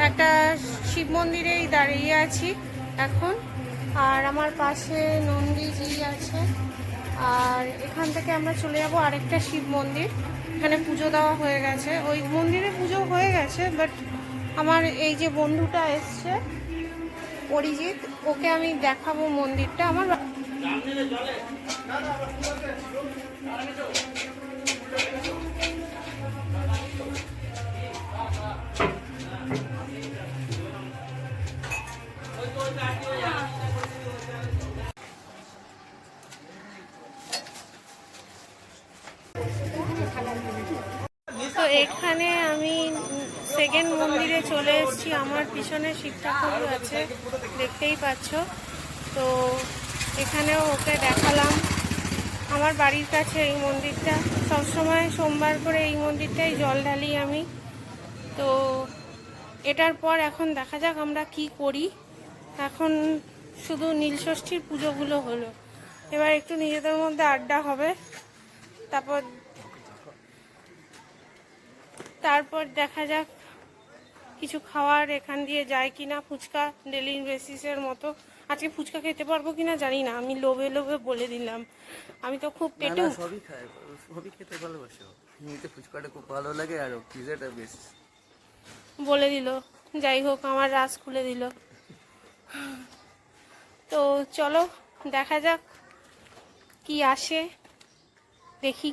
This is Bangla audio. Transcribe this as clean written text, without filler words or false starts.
একটা শিব মন্দিরেই দাঁড়িয়ে আছি এখন, আর আমার পাশে নন্দীজি আছে। আর এখান থেকে আমরা চলে যাব আরেকটা শিব মন্দির, এখানে পুজো দেওয়া হয়ে গেছে, ওই মন্দিরে পুজো হয়ে গেছে। বাট আমার এই যে বন্ধুটা এসছে অরিজিৎ, ওকে আমি দেখাবো মন্দিরটা। আমার তো এখানে আমি সেকেন্ড মন্দিরে চলে এসেছি। আমার পিছনে শিব ঠাকুর আছে, দেখতেই পাচ্ছ। তো এখানেও ওকে দেখালাম। আমার বাড়ির কাছে এই মন্দিরটা, সবসময় সোমবার করে এই মন্দিরটাই জল ঢালি আমি। তো এটার পর এখন দেখা যাক আমরা কি করি। এখন শুধু নীলষষ্ঠীর পুজোগুলো হলো, এবার একটু নিজেদের মধ্যে আড্ডা হবে, তারপর দেখা যাক কিছু খাওয়ার এখান দিয়ে যায় কিনা। ফুচকা ডেলি বেসিসের মতো, আজকে ফুচকা খেতে পারবো কিনা জানি না, আমি লোভে লোভে বলে দিলাম। আমি তো খুব পেটু, সবই খায়, সবই খেতে ভালোবাসে। এমনিতে ফুচকাটা খুব ভালো লাগে, আর পিজাটা বেশ বলে দিল। যাই হোক, আমার রাজ খুলে দিল। তো চলো দেখা যাক কি আসে, দেখি।